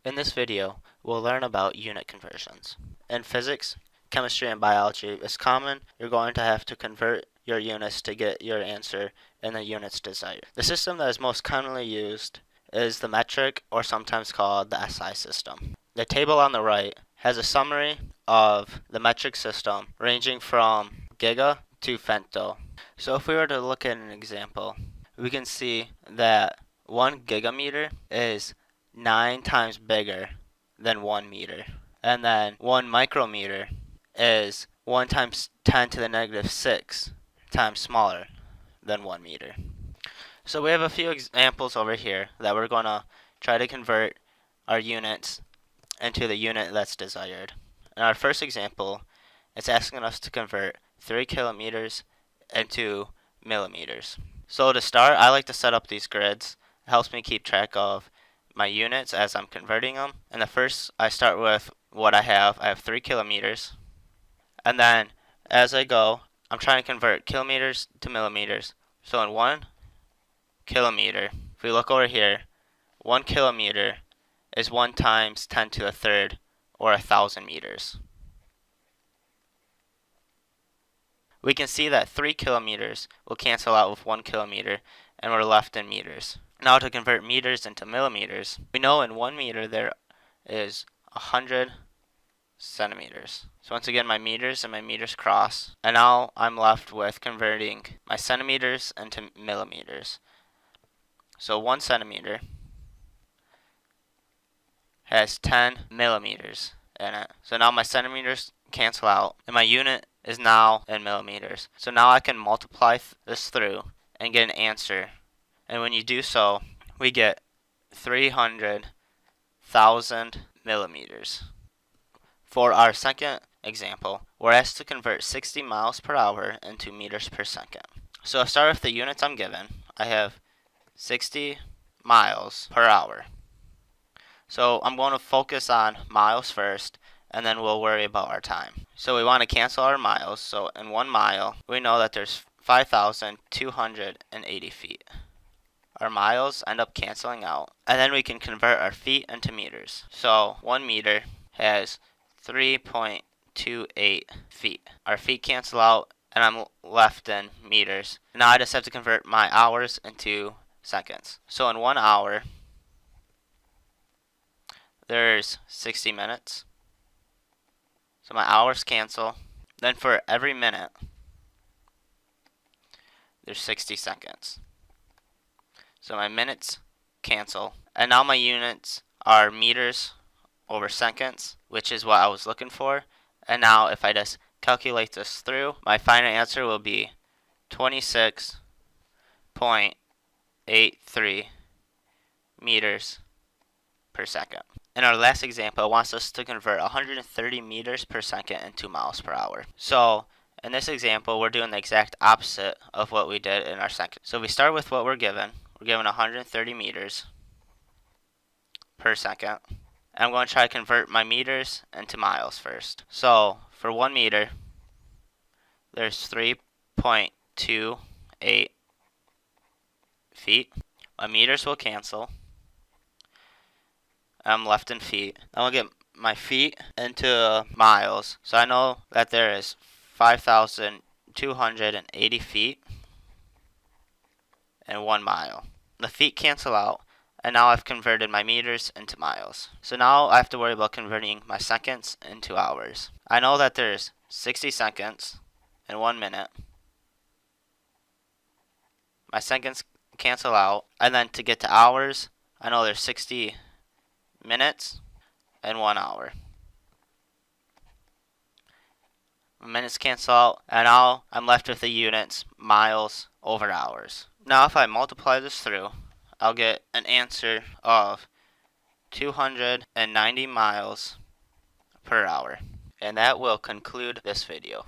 In this video, we'll learn about unit conversions. In physics, chemistry, and biology, it's common you're going to have to convert your units to get your answer in the units desired. The system that is most commonly used is the metric, or sometimes called the SI system. The table on the right has a summary of the metric system ranging from giga to femto. So if we were to look at an example, we can see that 1 gigameter is 9 times bigger than 1 meter. And then 1 micrometer is 1 times 10 to the negative 6 times smaller than 1 meter. So we have a few examples over here that we're going to try to convert our units into the unit that's desired. In our first example, it's asking us to convert 3 kilometers into millimeters. So to start, I like to set up these grids. It helps me keep track of my units as I'm converting them. And the first, I start with what I have. I have 3 kilometers. And then as I go, I'm trying to convert kilometers to millimeters. So in 1 kilometer, if we look over here, 1 kilometer is 1 times 10 to the third, or 1,000 meters. We can see that 3 kilometers will cancel out with 1 kilometer, and we're left in meters. Now to convert meters into millimeters, we know in 1 meter there is 100 centimeters. So once again, my meters and my meters cross, and now I'm left with converting my centimeters into millimeters. So 1 centimeter has 10 millimeters in it. So now my centimeters cancel out, and my unit is now in millimeters. So now I can multiply this through and get an answer. And when you do so, we get 300,000 millimeters. For our second example, we're asked to convert 60 miles per hour into meters per second. So I'll start with the units I'm given. I have 60 miles per hour. So I'm going to focus on miles first, and then we'll worry about our time. So we want to cancel our miles. So in 1 mile, we know that there's 5,280 feet. Our miles end up canceling out, and then we can convert our feet into meters. So 1 meter has 3.28 feet. Our feet cancel out, and I'm left in meters. Now I just have to convert my hours into seconds. So in 1 hour, there's 60 minutes. So my hours cancel. Then for every minute, there's 60 seconds. So my minutes cancel. And now my units are meters over seconds, which is what I was looking for. And now if I just calculate this through, my final answer will be 26.83 meters per second. In our last example, it wants us to convert 130 meters per second into miles per hour. So in this example, we're doing the exact opposite of what we did in our second. So we start with what we're given. We're given 130 meters per second. And I'm going to try to convert my meters into miles first. So for 1 meter, there's 3.28 feet. My meters will cancel. I'm left in feet. I'm going to get my feet into miles. So I know that there is 5,280 feet in 1 mile. The feet cancel out, and now I've converted my meters into miles. So now I have to worry about converting my seconds into hours. I know that there's 60 seconds in 1 minute. My seconds cancel out, and then to get to hours, I know there's 60 minutes and 1 hour. Minutes cancel out, and now I'm left with the units miles over hours. Now if I multiply this through, I'll get an answer of 290 miles per hour. And that will conclude this video.